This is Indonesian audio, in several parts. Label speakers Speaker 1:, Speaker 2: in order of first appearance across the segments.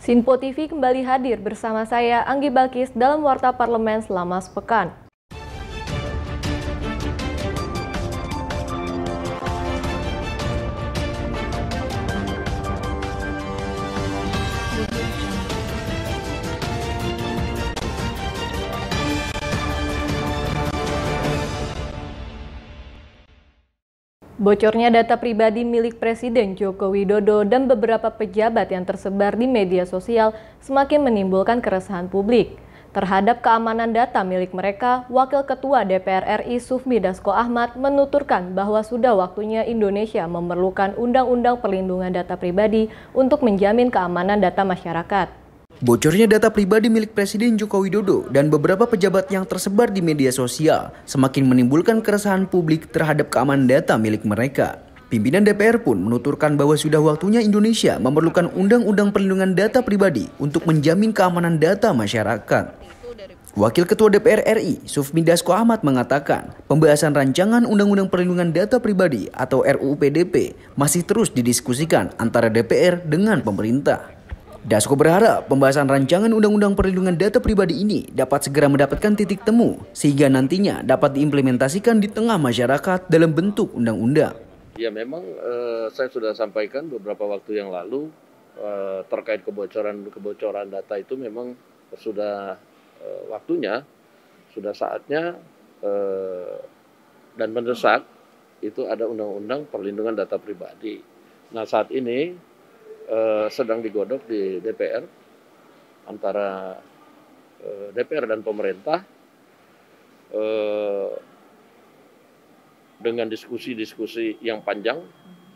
Speaker 1: Sinpo TV kembali hadir bersama saya Anggi Balkis dalam Warta Parlemen selama sepekan. Bocornya data pribadi milik Presiden Joko Widodo dan beberapa pejabat yang tersebar di media sosial semakin menimbulkan keresahan publik. Terhadap keamanan data milik mereka, Wakil Ketua DPR RI Sufmi Dasko Ahmad menuturkan bahwa sudah waktunya Indonesia memerlukan Undang-Undang Perlindungan Data Pribadi untuk menjamin keamanan data masyarakat.
Speaker 2: Bocornya data pribadi milik Presiden Joko Widodo dan beberapa pejabat yang tersebar di media sosial semakin menimbulkan keresahan publik terhadap keamanan data milik mereka. Pimpinan DPR pun menuturkan bahwa sudah waktunya Indonesia memerlukan Undang-Undang Perlindungan Data Pribadi untuk menjamin keamanan data masyarakat. Wakil Ketua DPR RI, Sufmi Dasko Ahmad mengatakan, pembahasan rancangan Undang-Undang Perlindungan Data Pribadi atau RUU PDP masih terus didiskusikan antara DPR dengan pemerintah. Dasko berharap pembahasan rancangan Undang-Undang Perlindungan Data Pribadi ini dapat segera mendapatkan titik temu sehingga nantinya dapat diimplementasikan di tengah masyarakat dalam bentuk undang-undang.
Speaker 3: Ya memang saya sudah sampaikan beberapa waktu yang lalu terkait kebocoran data itu memang sudah waktunya, sudah saatnya dan mendesak itu ada Undang-Undang Perlindungan Data Pribadi. Nah saat ini sedang digodok di DPR antara DPR dan pemerintah dengan diskusi-diskusi yang panjang,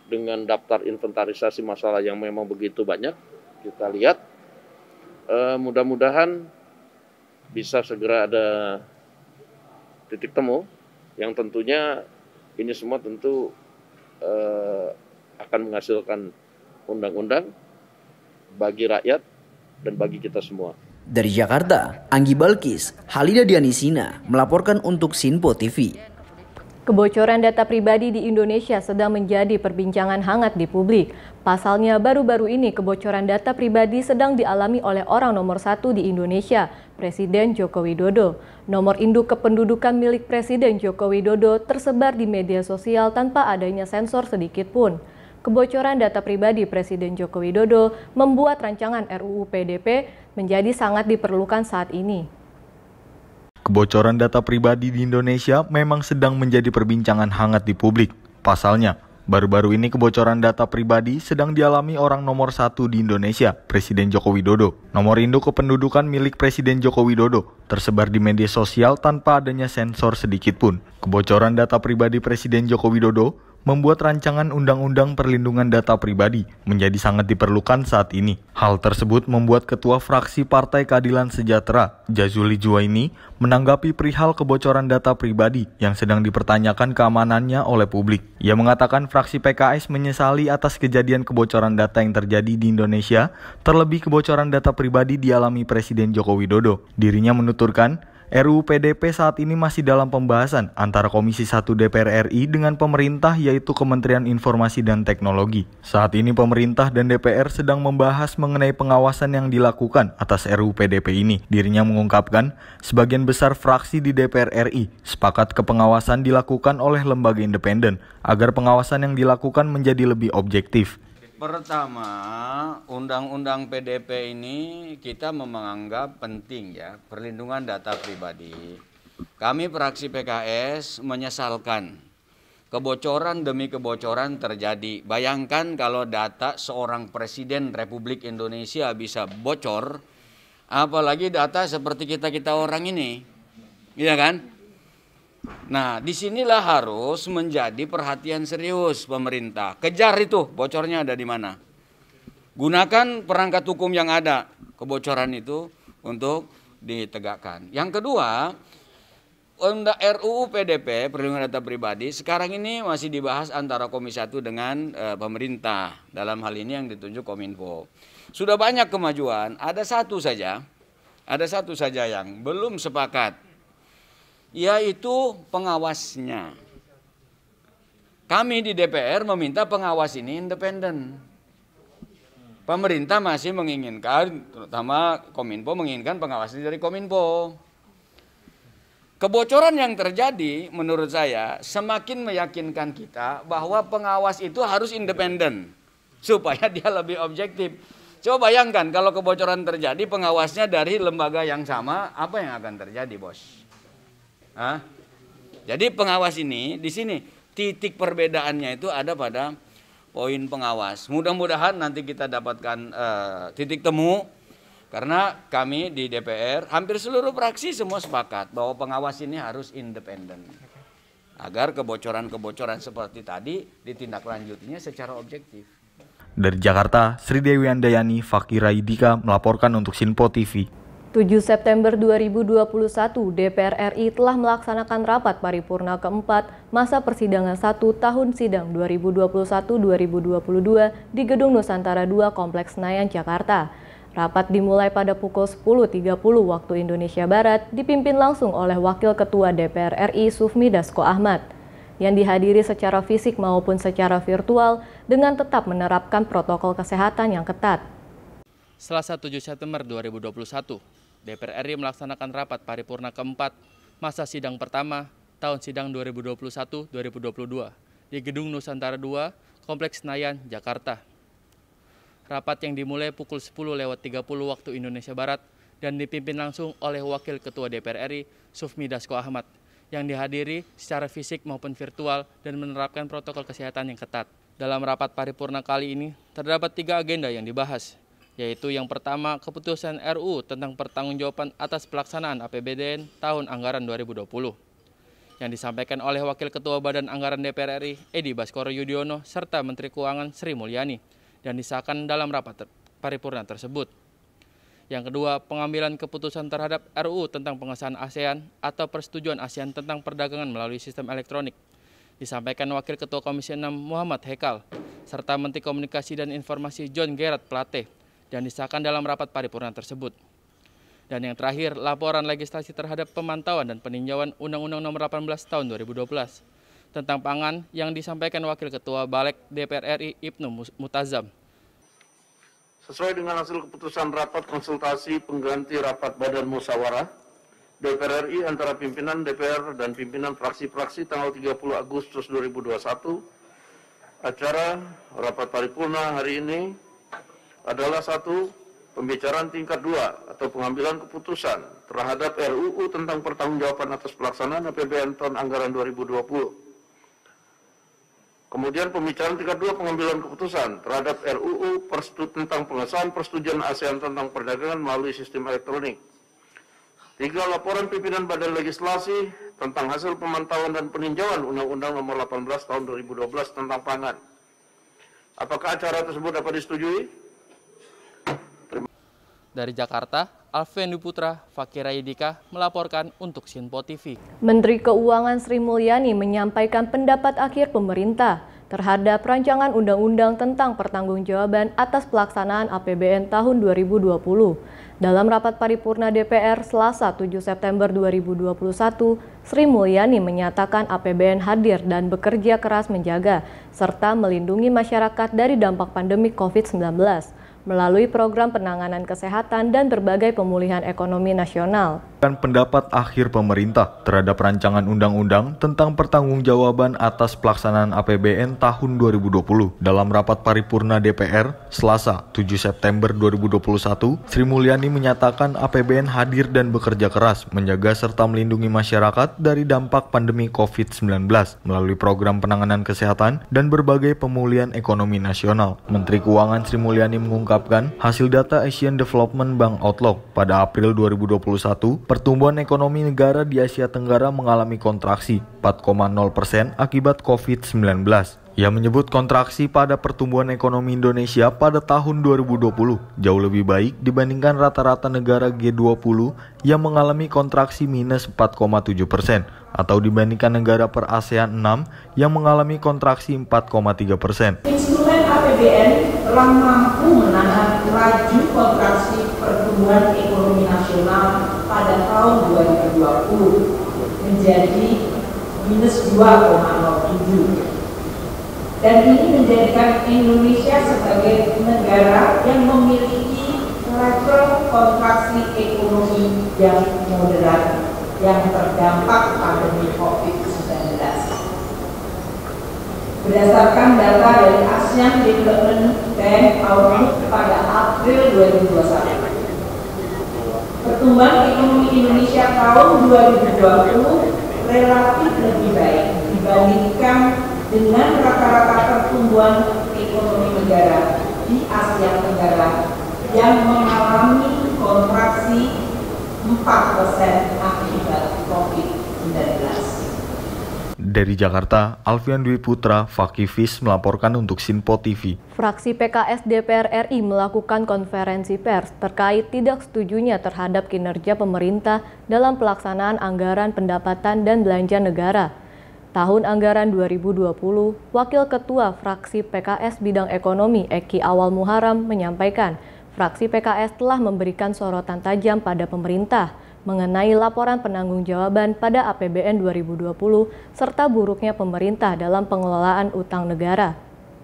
Speaker 3: dengan daftar inventarisasi masalah yang memang begitu banyak. Kita lihat mudah-mudahan bisa segera ada titik temu yang tentunya ini semua tentu akan menghasilkan undang-undang bagi rakyat dan bagi kita semua.
Speaker 2: Dari Jakarta, Anggi Balkis, Halida Dianisina melaporkan untuk Sinpo TV.
Speaker 1: Kebocoran data pribadi di Indonesia sedang menjadi perbincangan hangat di publik. Pasalnya, baru-baru ini kebocoran data pribadi sedang dialami oleh orang nomor 1 di Indonesia, Presiden Joko Widodo. Nomor induk kependudukan milik Presiden Joko Widodo tersebar di media sosial tanpa adanya sensor sedikit pun. Kebocoran data pribadi Presiden Joko Widodo membuat rancangan RUU PDP menjadi sangat diperlukan saat ini.
Speaker 4: Kebocoran data pribadi di Indonesia memang sedang menjadi perbincangan hangat di publik. Pasalnya, baru-baru ini kebocoran data pribadi sedang dialami orang nomor 1 di Indonesia, Presiden Joko Widodo. Nomor induk kependudukan milik Presiden Joko Widodo tersebar di media sosial tanpa adanya sensor sedikit pun. Kebocoran data pribadi Presiden Joko Widodo membuat rancangan Undang-Undang Perlindungan Data Pribadi menjadi sangat diperlukan saat ini. Hal tersebut membuat Ketua Fraksi Partai Keadilan Sejahtera, Jazuli Juwaini, menanggapi perihal kebocoran data pribadi yang sedang dipertanyakan keamanannya oleh publik. Ia mengatakan fraksi PKS menyesali atas kejadian kebocoran data yang terjadi di Indonesia, terlebih kebocoran data pribadi dialami Presiden Joko Widodo. Dirinya menuturkan, RUU PDP saat ini masih dalam pembahasan antara Komisi 1 DPR RI dengan pemerintah yaitu Kementerian Informasi dan Teknologi. Saat ini pemerintah dan DPR sedang membahas mengenai pengawasan yang dilakukan atas RUU PDP ini. Dirinya mengungkapkan, sebagian besar fraksi di DPR RI sepakat kepengawasan dilakukan oleh lembaga independen agar pengawasan yang dilakukan menjadi lebih objektif.
Speaker 5: Pertama, Undang-Undang PDP ini kita menganggap penting ya, perlindungan data pribadi. Kami fraksi PKS menyesalkan kebocoran demi kebocoran terjadi. Bayangkan kalau data seorang Presiden Republik Indonesia bisa bocor, apalagi data seperti kita-kita orang ini. Iya kan? Nah, disinilah harus menjadi perhatian serius pemerintah. Kejar itu bocornya ada di mana. Gunakan perangkat hukum yang ada kebocoran itu untuk ditegakkan. Yang kedua, RUU PDP Perlindungan Data Pribadi sekarang ini masih dibahas antara Komisi 1 dengan pemerintah. Dalam hal ini yang ditunjuk Kominfo. Sudah banyak kemajuan, ada satu saja yang belum sepakat, yaitu pengawasnya. Kami di DPR meminta pengawas ini independen. Pemerintah masih menginginkan, terutama Kominfo menginginkan pengawasan dari Kominfo. Kebocoran yang terjadi menurut saya semakin meyakinkan kita bahwa pengawas itu harus independen supaya dia lebih objektif. Coba bayangkan kalau kebocoran terjadi pengawasnya dari lembaga yang sama, apa yang akan terjadi, Bos? Hah? Jadi pengawas ini di sini titik perbedaannya itu ada pada poin pengawas. Mudah-mudahan nanti kita dapatkan titik temu, karena kami di DPR hampir seluruh fraksi semua sepakat bahwa pengawas ini harus independen agar kebocoran-kebocoran seperti tadi ditindaklanjutinya secara objektif.
Speaker 4: Dari Jakarta, Sri Dewi Andayani, Fakir Raidika melaporkan untuk Sinpo TV.
Speaker 1: 7 September 2021, DPR RI telah melaksanakan rapat paripurna keempat masa persidangan 1 tahun sidang 2021-2022 di Gedung Nusantara II Kompleks Senayan, Jakarta. Rapat dimulai pada pukul 10.30 waktu Indonesia Barat, dipimpin langsung oleh Wakil Ketua DPR RI Sufmi Dasko Ahmad, yang dihadiri secara fisik maupun secara virtual dengan tetap menerapkan protokol kesehatan yang ketat.
Speaker 6: Selasa 7 September 2021, DPR RI melaksanakan rapat paripurna keempat masa sidang pertama tahun sidang 2021-2022 di Gedung Nusantara II, Kompleks Senayan, Jakarta. Rapat yang dimulai pukul 10.30 waktu Indonesia Barat dan dipimpin langsung oleh Wakil Ketua DPR RI Sufmi Dasko Ahmad yang dihadiri secara fisik maupun virtual dan menerapkan protokol kesehatan yang ketat. Dalam rapat paripurna kali ini terdapat 3 agenda yang dibahas, yaitu yang pertama keputusan RUU tentang pertanggungjawaban atas pelaksanaan APBDN tahun anggaran 2020 yang disampaikan oleh Wakil Ketua Badan Anggaran DPR RI Edi Baskoro Yudhoyono serta Menteri Keuangan Sri Mulyani dan disahkan dalam rapat paripurna tersebut. Yang kedua, pengambilan keputusan terhadap RUU tentang pengesahan ASEAN atau persetujuan ASEAN tentang perdagangan melalui sistem elektronik disampaikan Wakil Ketua Komisi 6 Muhammad Hekal serta Menteri Komunikasi dan Informasi John Gerard Plate dan disahkan dalam rapat paripurna tersebut. Dan yang terakhir, laporan legislasi terhadap pemantauan dan peninjauan Undang-Undang Nomor 18 Tahun 2012 tentang pangan yang disampaikan Wakil Ketua Balek DPR RI Ibnu Mutazam.
Speaker 3: Sesuai dengan hasil keputusan rapat konsultasi pengganti rapat Badan Musyawarah DPR RI antara pimpinan DPR dan pimpinan fraksi-fraksi tanggal 30 Agustus 2021, acara rapat paripurna hari ini adalah 1. Pembicaraan tingkat 2 atau pengambilan keputusan terhadap RUU tentang pertanggungjawaban atas pelaksanaan APBN tahun anggaran 2020. Kemudian pembicaraan tingkat 2 pengambilan keputusan terhadap RUU tentang pengesahan persetujuan ASEAN tentang perdagangan melalui sistem elektronik. 3. Laporan pimpinan Badan Legislasi tentang hasil pemantauan dan peninjauan Undang-Undang Nomor 18 Tahun 2012 tentang pangan. Apakah acara tersebut dapat disetujui?
Speaker 6: Dari Jakarta, Alfendi Putra, Fakir Raidika melaporkan untuk Sinpo TV.
Speaker 1: Menteri Keuangan Sri Mulyani menyampaikan pendapat akhir pemerintah terhadap rancangan undang-undang tentang pertanggungjawaban atas pelaksanaan APBN tahun 2020. Dalam rapat paripurna DPR Selasa 7 September 2021, Sri Mulyani menyatakan APBN hadir dan bekerja keras menjaga serta melindungi masyarakat dari dampak pandemi COVID-19 melalui program penanganan kesehatan dan berbagai pemulihan ekonomi nasional.
Speaker 4: Dan pendapat akhir pemerintah terhadap rancangan undang-undang tentang pertanggungjawaban atas pelaksanaan APBN tahun 2020 dalam rapat paripurna DPR Selasa 7 September 2021, Sri Mulyani menyatakan APBN hadir dan bekerja keras menjaga serta melindungi masyarakat dari dampak pandemi COVID-19 melalui program penanganan kesehatan dan berbagai pemulihan ekonomi nasional. Menteri Keuangan Sri Mulyani mengungkapkan hasil data Asian Development Bank Outlook pada April 2021, pertumbuhan ekonomi negara di Asia Tenggara mengalami kontraksi 4,0% akibat COVID-19. Ia menyebut kontraksi pada pertumbuhan ekonomi Indonesia pada tahun 2020 jauh lebih baik dibandingkan rata-rata negara G20 yang mengalami kontraksi minus 4,7% atau dibandingkan negara per ASEAN 6 yang mengalami kontraksi 4,3%.
Speaker 7: Instrumen APBN telah mampu menahan laju kontraksi pertumbuhan ekonomi nasional pada tahun 2020 menjadi minus 2,07. dan ini menjadikan Indonesia sebagai negara yang memiliki level kontraksi ekonomi yang moderat yang terdampak pandemi COVID-19. Berdasarkan data dari ASEAN Development Bank Outlook pada April 2021, pertumbuhan ekonomi Indonesia tahun 2020 relatif lebih baik dibandingkan dengan rata-rata pertumbuhan ekonomi negara di Asia Tenggara yang mengalami kontraksi 4% akibat COVID-19.
Speaker 4: Dari Jakarta, Alfian Dwi Putra, Fakifis melaporkan untuk Sinpo TV.
Speaker 1: Fraksi PKS DPR RI melakukan konferensi pers terkait tidak setujunya terhadap kinerja pemerintah dalam pelaksanaan anggaran pendapatan dan belanja negara. Tahun anggaran 2020, Wakil Ketua Fraksi PKS Bidang Ekonomi Eki Awal Muharam menyampaikan, fraksi PKS telah memberikan sorotan tajam pada pemerintah mengenai laporan penanggung-jawaban pada APBN 2020 serta buruknya pemerintah dalam pengelolaan utang negara.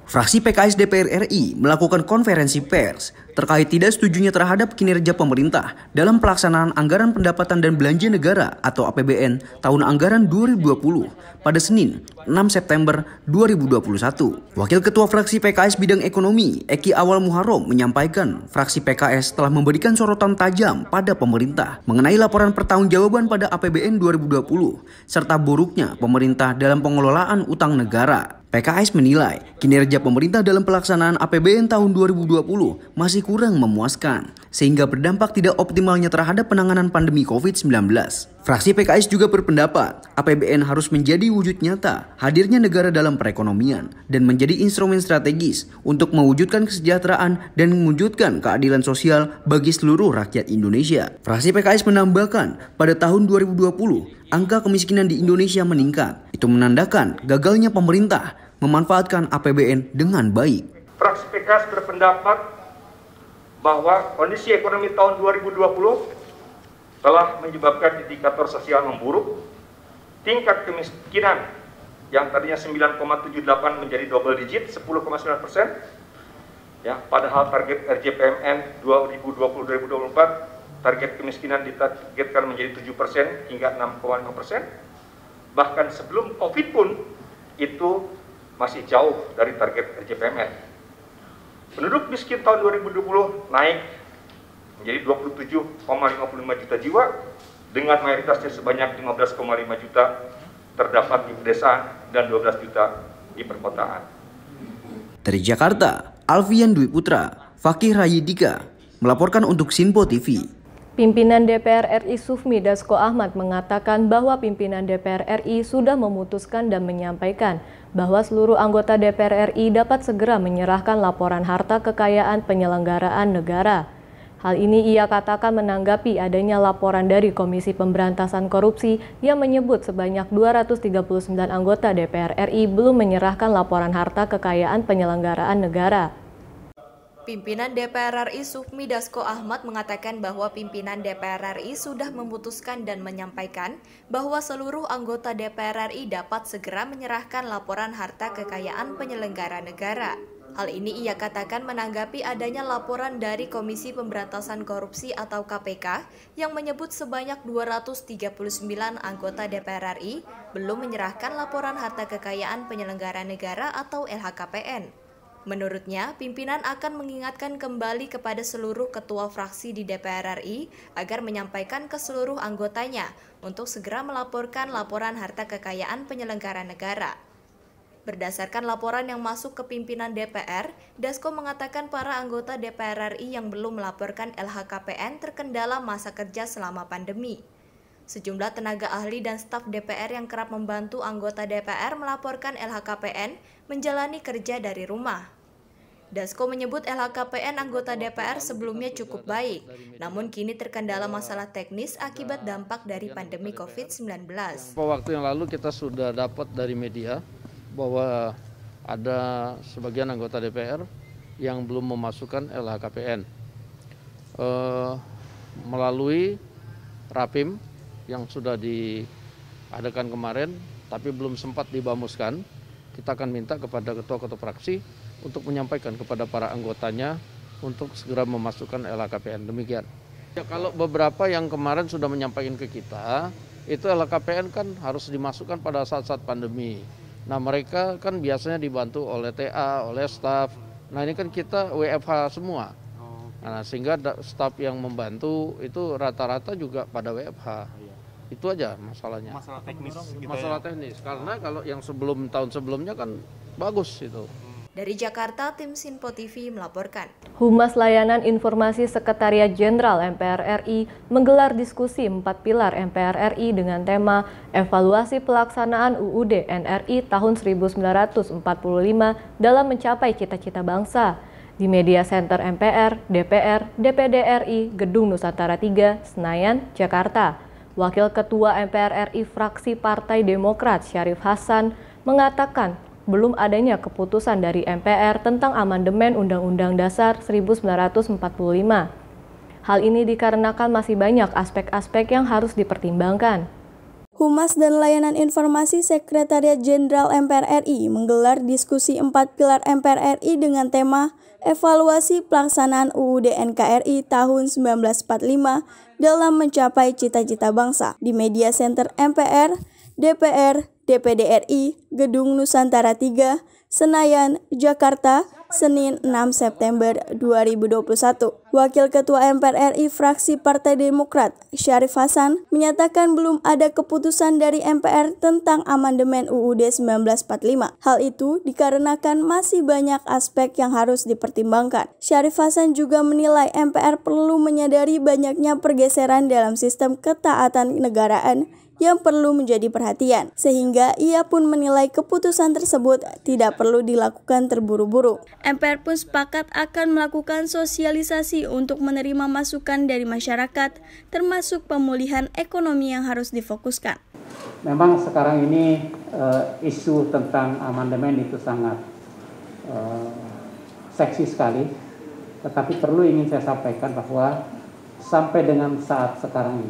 Speaker 2: Fraksi PKS DPR RI melakukan konferensi pers terkait tidak setujunya terhadap kinerja pemerintah dalam pelaksanaan anggaran pendapatan dan belanja negara atau APBN tahun anggaran 2020 pada Senin 6 September 2021. Wakil Ketua Fraksi PKS Bidang Ekonomi Eki Awal Muharam menyampaikan fraksi PKS telah memberikan sorotan tajam pada pemerintah mengenai laporan pertanggungjawaban pada APBN 2020 serta buruknya pemerintah dalam pengelolaan utang negara. PKS menilai kinerja pemerintah dalam pelaksanaan APBN tahun 2020 masih kurang memuaskan, sehingga berdampak tidak optimalnya terhadap penanganan pandemi COVID-19. Fraksi PKS juga berpendapat APBN harus menjadi wujud nyata hadirnya negara dalam perekonomian dan menjadi instrumen strategis untuk mewujudkan kesejahteraan dan mewujudkan keadilan sosial bagi seluruh rakyat Indonesia. Fraksi PKS menambahkan pada tahun 2020 angka kemiskinan di Indonesia meningkat. Itu menandakan gagalnya pemerintah memanfaatkan APBN dengan baik.
Speaker 8: Fraksi PKS berpendapat bahwa kondisi ekonomi tahun 2020 telah menyebabkan indikator sosial memburuk, tingkat kemiskinan yang tadinya 9,78 menjadi double digit 10,9%, ya, padahal target RJPMN 2020-2024 target kemiskinan ditargetkan menjadi 7% hingga 6,5%. Bahkan sebelum COVID pun itu masih jauh dari target RJPMN. Penduduk miskin tahun 2020 naik menjadi 27,55 juta jiwa dengan mayoritasnya sebanyak 15,5 juta terdapat di pedesaan dan 12 juta di perkotaan.
Speaker 2: Dari Jakarta, Alfian Dwi Putra, Fakih Rayidika melaporkan untuk Sinpo TV.
Speaker 1: Pimpinan DPR RI Sufmi Dasko Ahmad mengatakan bahwa pimpinan DPR RI sudah memutuskan dan menyampaikan bahwa seluruh anggota DPR RI dapat segera menyerahkan laporan harta kekayaan penyelenggaraan negara. Hal ini ia katakan menanggapi adanya laporan dari Komisi Pemberantasan Korupsi yang menyebut sebanyak 239 anggota DPR RI belum menyerahkan laporan harta kekayaan penyelenggaraan negara.
Speaker 9: Pimpinan DPR RI Sufmi Dasko Ahmad mengatakan bahwa pimpinan DPR RI sudah memutuskan dan menyampaikan bahwa seluruh anggota DPR RI dapat segera menyerahkan laporan harta kekayaan penyelenggara negara. Hal ini ia katakan menanggapi adanya laporan dari Komisi Pemberantasan Korupsi atau KPK yang menyebut sebanyak 239 anggota DPR RI belum menyerahkan laporan harta kekayaan penyelenggara negara atau LHKPN. Menurutnya, pimpinan akan mengingatkan kembali kepada seluruh ketua fraksi di DPR RI agar menyampaikan ke seluruh anggotanya untuk segera melaporkan laporan harta kekayaan penyelenggara negara. Berdasarkan laporan yang masuk ke pimpinan DPR, Dasko mengatakan para anggota DPR RI yang belum melaporkan LHKPN terkendala masa kerja selama pandemi. Sejumlah tenaga ahli dan staf DPR yang kerap membantu anggota DPR melaporkan LHKPN menjalani kerja dari rumah. Dasko menyebut LHKPN anggota DPR sebelumnya cukup baik, namun kini terkendala masalah teknis akibat dampak dari pandemi COVID-19.
Speaker 10: Waktu yang lalu kita sudah dapat dari media bahwa ada sebagian anggota DPR yang belum memasukkan LHKPN. Melalui Rapim yang sudah diadakan kemarin, tapi belum sempat dibamuskan, kita akan minta kepada ketua-ketua fraksi untuk menyampaikan kepada para anggotanya untuk segera memasukkan LHKPN. Demikian. Ya, kalau beberapa yang kemarin sudah menyampaikan ke kita, itu LHKPN kan harus dimasukkan pada saat-saat pandemi. Nah, mereka kan biasanya dibantu oleh TA, oleh staf. Nah, ini kan kita WFH semua. Nah, sehingga staf yang membantu itu rata-rata juga pada WFH. Itu aja masalahnya.
Speaker 11: Masalah teknis.
Speaker 10: Masalah teknis. Karena kalau yang tahun sebelumnya kan bagus itu.
Speaker 9: Dari Jakarta, tim Sinpo TV melaporkan.
Speaker 1: Humas Layanan Informasi Sekretariat Jenderal MPR RI menggelar diskusi 4 pilar MPR RI dengan tema Evaluasi Pelaksanaan UUD NRI tahun 1945 dalam mencapai cita-cita bangsa di Media Center MPR, DPR, DPD RI, Gedung Nusantara 3, Senayan, Jakarta. Wakil Ketua MPR RI fraksi Partai Demokrat Syarif Hasan mengatakan belum adanya keputusan dari MPR tentang amandemen Undang-Undang Dasar 1945. Hal ini dikarenakan masih banyak aspek-aspek yang harus dipertimbangkan.
Speaker 12: Humas dan Layanan Informasi Sekretariat Jenderal MPR RI menggelar diskusi 4 pilar MPR RI dengan tema Evaluasi Pelaksanaan UUD NKRI tahun 1945 dalam mencapai cita-cita bangsa di Media Center MPR, DPR, DPD RI, Gedung Nusantara 3, Senayan, Jakarta, Senin 6 September 2021. Wakil Ketua MPR RI fraksi Partai Demokrat, Syarif Hasan, menyatakan belum ada keputusan dari MPR tentang amandemen UUD 1945. Hal itu dikarenakan masih banyak aspek yang harus dipertimbangkan. Syarif Hasan juga menilai MPR perlu menyadari banyaknya pergeseran dalam sistem ketaatan negaraan yang perlu menjadi perhatian, sehingga ia pun menilai keputusan tersebut tidak perlu dilakukan terburu-buru. MPR pun sepakat akan melakukan sosialisasi untuk menerima masukan dari masyarakat, termasuk pemulihan ekonomi yang harus difokuskan.
Speaker 13: Memang sekarang ini isu tentang amandemen itu sangat seksi sekali, tetapi perlu ingin saya sampaikan bahwa sampai dengan saat sekarang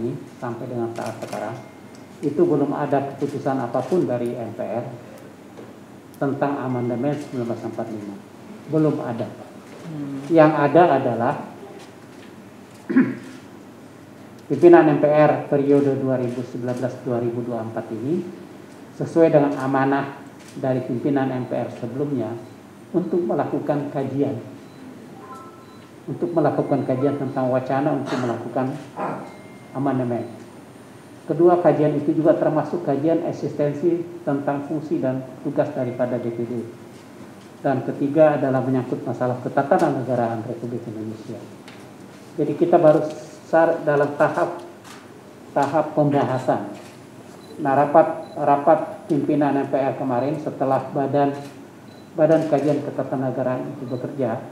Speaker 13: itu belum ada keputusan apapun dari MPR tentang amandemen 1945. Belum ada. Yang ada adalah pimpinan MPR periode 2019-2024 ini sesuai dengan amanah dari pimpinan MPR sebelumnya untuk melakukan kajian. Tentang wacana untuk melakukan amandemen. Kedua, kajian itu juga termasuk kajian eksistensi tentang fungsi dan tugas daripada DPD. Dan ketiga adalah menyangkut masalah ketatanegaraan Republik Indonesia. Jadi kita baru dalam tahap pembahasan. Nah, rapat pimpinan MPR kemarin setelah badan kajian ketatanegaraan itu bekerja,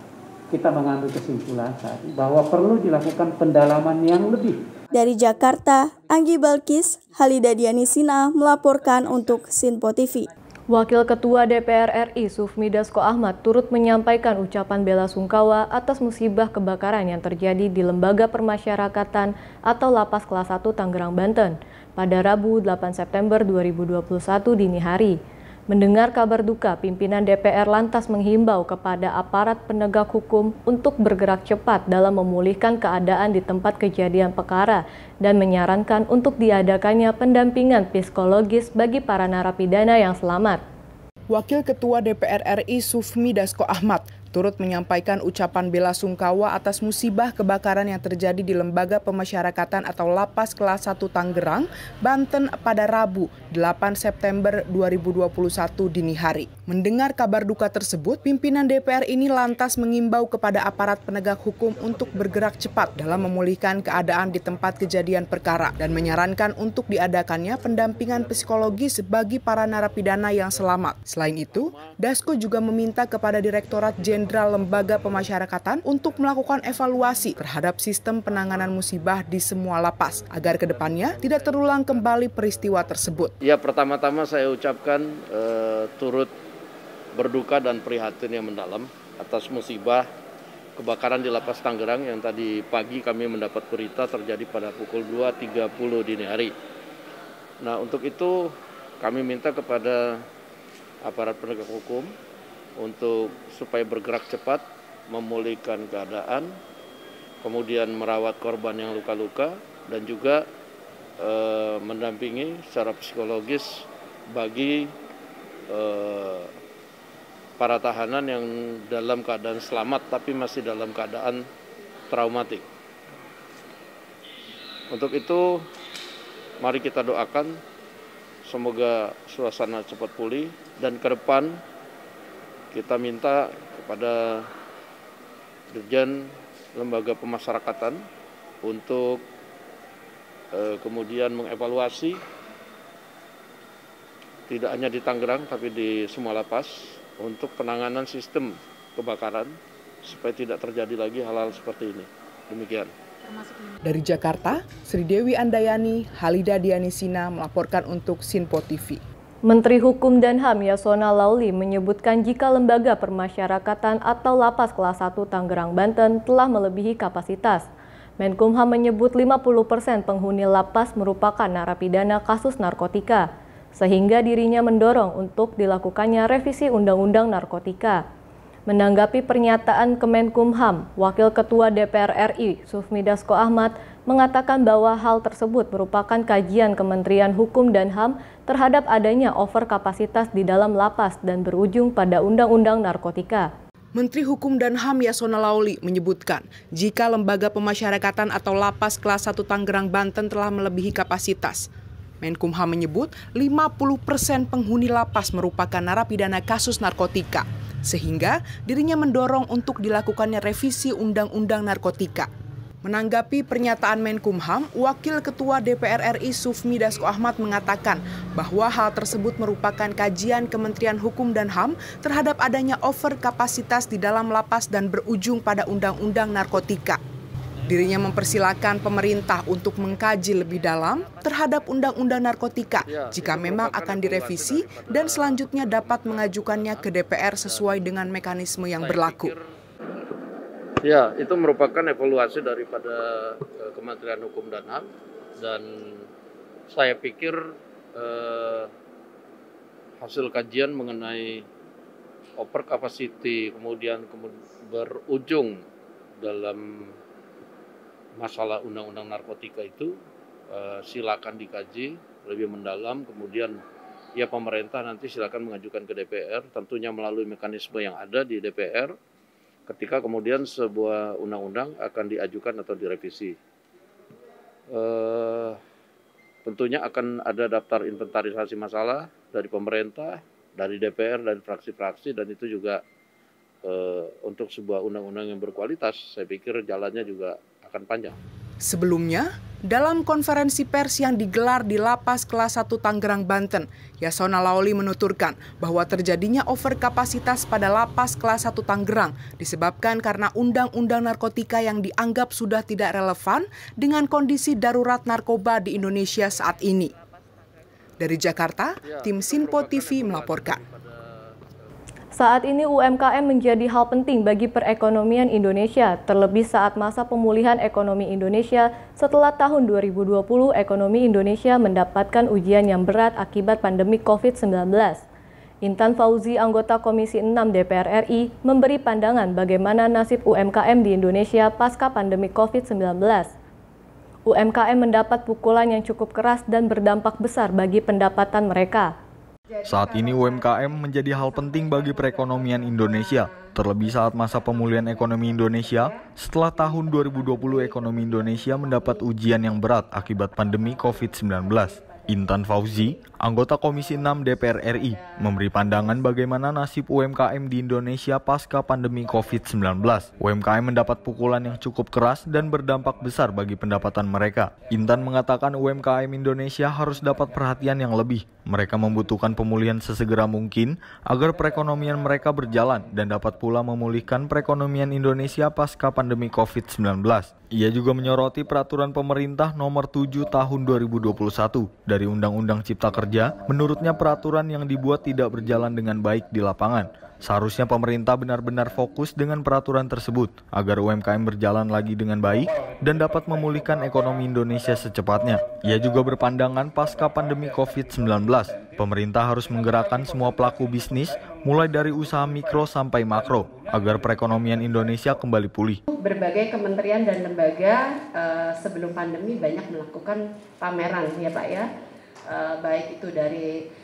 Speaker 13: kita mengambil kesimpulan bahwa perlu dilakukan pendalaman yang lebih.
Speaker 12: Dari Jakarta, Anggi Balkis, Halida Dianisina melaporkan untuk Sinpo TV.
Speaker 1: Wakil Ketua DPR RI Sufmi Dasko Ahmad turut menyampaikan ucapan bela sungkawa atas musibah kebakaran yang terjadi di Lembaga Permasyarakatan atau Lapas Kelas 1 Tangerang, Banten pada Rabu 8 September 2021 dini hari. Mendengar kabar duka, pimpinan DPR lantas menghimbau kepada aparat penegak hukum untuk bergerak cepat dalam memulihkan keadaan di tempat kejadian perkara dan menyarankan untuk diadakannya pendampingan psikologis bagi para narapidana yang selamat.
Speaker 14: Wakil Ketua DPR RI Sufmi Dasko Ahmad turut menyampaikan ucapan bela sungkawa atas musibah kebakaran yang terjadi di Lembaga Pemasyarakatan atau Lapas Kelas 1 Tangerang, Banten pada Rabu 8 September 2021 dini hari. Mendengar kabar duka tersebut, pimpinan DPR ini lantas mengimbau kepada aparat penegak hukum untuk bergerak cepat dalam memulihkan keadaan di tempat kejadian perkara dan menyarankan untuk diadakannya pendampingan psikologis bagi para narapidana yang selamat. Selain itu, Dasko juga meminta kepada Direktorat Jenderal Lembaga Pemasyarakatan untuk melakukan evaluasi terhadap sistem penanganan musibah di semua lapas agar kedepannya tidak terulang kembali peristiwa tersebut.
Speaker 3: Ya, pertama-tama saya ucapkan turut berduka dan prihatin yang mendalam atas musibah kebakaran di Lapas Tangerang yang tadi pagi kami mendapat berita terjadi pada pukul 2.30 dini hari. Nah, untuk itu kami minta kepada aparat penegak hukum untuk supaya bergerak cepat, memulihkan keadaan, kemudian merawat korban yang luka-luka, dan juga mendampingi secara psikologis bagi para tahanan yang dalam keadaan selamat tapi masih dalam keadaan traumatik. Untuk itu, mari kita doakan semoga suasana cepat pulih, dan ke depan kita minta kepada Dirjen Lembaga Pemasyarakatan untuk kemudian mengevaluasi tidak hanya di Tangerang tapi di semua lapas untuk penanganan sistem kebakaran supaya tidak terjadi lagi hal-hal seperti ini. Demikian.
Speaker 14: Dari Jakarta, Sri Dewi Andayani, Halida Dianisina melaporkan untuk Sinpo TV.
Speaker 1: Menteri Hukum dan HAM Yasona Lauli menyebutkan jika lembaga permasyarakatan atau lapas kelas 1 Tangerang, Banten telah melebihi kapasitas. Menkumham menyebut 50% penghuni lapas merupakan narapidana kasus narkotika, sehingga dirinya mendorong untuk dilakukannya revisi Undang-Undang Narkotika. Menanggapi pernyataan Kemenkumham, Wakil Ketua DPR RI Sufmi Dasko Ahmad mengatakan bahwa hal tersebut merupakan kajian Kementerian Hukum dan HAM terhadap adanya overkapasitas di dalam lapas dan berujung pada Undang-Undang Narkotika.
Speaker 14: Menteri Hukum dan HAM Yasona Lauli menyebutkan jika lembaga pemasyarakatan atau lapas kelas 1 Tangerang, Banten telah melebihi kapasitas. Menkumham menyebut 50% penghuni lapas merupakan narapidana kasus narkotika, sehingga dirinya mendorong untuk dilakukannya revisi Undang-Undang Narkotika. Menanggapi pernyataan Menkumham, Wakil Ketua DPR RI Sufmi Dasko Ahmad mengatakan bahwa hal tersebut merupakan kajian Kementerian Hukum dan HAM terhadap adanya overkapasitas di dalam lapas dan berujung pada Undang-Undang Narkotika. Dirinya mempersilahkan pemerintah untuk mengkaji lebih dalam terhadap Undang-Undang Narkotika jika memang akan direvisi dan selanjutnya dapat mengajukannya ke DPR sesuai dengan mekanisme yang berlaku.
Speaker 3: Ya, itu merupakan evaluasi daripada Kementerian Hukum dan HAM, dan saya pikir hasil kajian mengenai over capacity kemudian berujung dalam masalah Undang-Undang Narkotika itu silakan dikaji lebih mendalam, kemudian ya pemerintah nanti silakan mengajukan ke DPR, tentunya melalui mekanisme yang ada di DPR. Ketika kemudian sebuah undang-undang akan diajukan atau direvisi. Tentunya akan ada daftar inventarisasi masalah dari pemerintah, dari DPR, dari fraksi-fraksi, dan itu juga untuk sebuah undang-undang yang berkualitas, saya pikir jalannya juga akan panjang.
Speaker 14: Sebelumnya, dalam konferensi pers yang digelar di Lapas Kelas 1 Tangerang, Banten, Yasona Lauli menuturkan bahwa terjadinya overkapasitas pada Lapas Kelas 1 Tangerang disebabkan karena Undang-Undang Narkotika yang dianggap sudah tidak relevan dengan kondisi darurat narkoba di Indonesia saat ini. Dari Jakarta, tim Sinpo TV melaporkan.
Speaker 1: Saat ini UMKM menjadi hal penting bagi perekonomian Indonesia, terlebih saat masa pemulihan ekonomi Indonesia setelah tahun 2020 ekonomi Indonesia mendapatkan ujian yang berat akibat pandemi COVID-19. Intan Fauzi, anggota Komisi 6 DPR RI, memberi pandangan bagaimana nasib UMKM di Indonesia pasca pandemi COVID-19. UMKM mendapat pukulan yang cukup keras dan berdampak besar bagi pendapatan mereka.
Speaker 4: Saat ini UMKM menjadi hal penting bagi perekonomian Indonesia, terlebih saat masa pemulihan ekonomi Indonesia setelah tahun 2020 ekonomi Indonesia mendapat ujian yang berat akibat pandemi COVID-19. Intan Fauzi, anggota Komisi 6 DPR RI, memberi pandangan bagaimana nasib UMKM di Indonesia pasca pandemi COVID-19. UMKM mendapat pukulan yang cukup keras dan berdampak besar bagi pendapatan mereka. Intan mengatakan UMKM Indonesia harus dapat perhatian yang lebih. Mereka membutuhkan pemulihan sesegera mungkin agar perekonomian mereka berjalan dan dapat pula memulihkan perekonomian Indonesia pasca pandemi COVID-19. Ia juga menyoroti peraturan pemerintah nomor 7 tahun 2021 dari Undang-Undang Cipta Kerja. Menurutnya peraturan yang dibuat tidak berjalan dengan baik di lapangan, Seharusnya pemerintah benar-benar fokus dengan peraturan tersebut agar UMKM berjalan lagi dengan baik dan dapat memulihkan ekonomi Indonesia secepatnya. Ia juga berpandangan pasca pandemi COVID-19, pemerintah harus menggerakkan semua pelaku bisnis mulai dari usaha mikro sampai makro agar perekonomian Indonesia kembali pulih.
Speaker 11: Berbagai kementerian dan lembaga sebelum pandemi banyak melakukan pameran ya Pak ya, baik itu dari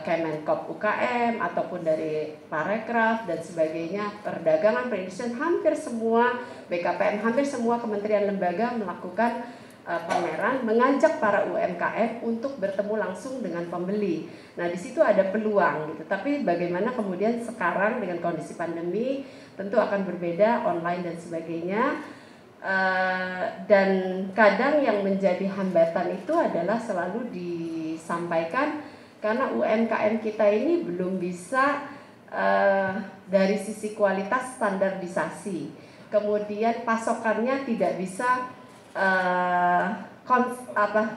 Speaker 11: Kemenkop UKM ataupun dari Parekraf dan sebagainya, perdagangan, perindustrian, hampir semua BKPM, hampir semua kementerian lembaga melakukan pameran, mengajak para UMKM untuk bertemu langsung dengan pembeli. Nah, di situ ada peluang gitu. Tapi bagaimana kemudian sekarang dengan kondisi pandemi tentu akan berbeda, online dan sebagainya. Dan kadang yang menjadi hambatan itu adalah selalu disampaikan karena UMKM kita ini belum bisa dari sisi kualitas standarisasi, kemudian pasokannya tidak bisa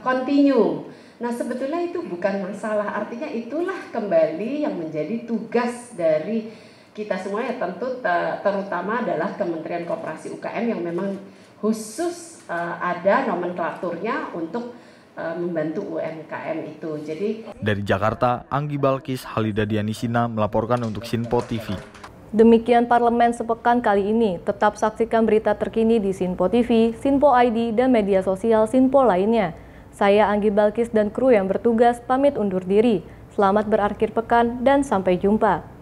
Speaker 11: continue. Nah sebetulnya itu bukan masalah, artinya itulah kembali yang menjadi tugas dari kita semua ya, tentu terutama adalah Kementerian Koperasi UKM yang memang khusus ada nomenklaturnya untuk membantu UMKM itu. Jadi
Speaker 4: dari Jakarta, Anggi Balkis, Halida Dianisina melaporkan untuk Sinpo TV.
Speaker 1: Demikian Parlemen sepekan kali ini. Tetap saksikan berita terkini di Sinpo TV, Sinpo ID, dan media sosial Sinpo lainnya. Saya Anggi Balkis dan kru yang bertugas pamit undur diri. Selamat berakhir pekan dan sampai jumpa.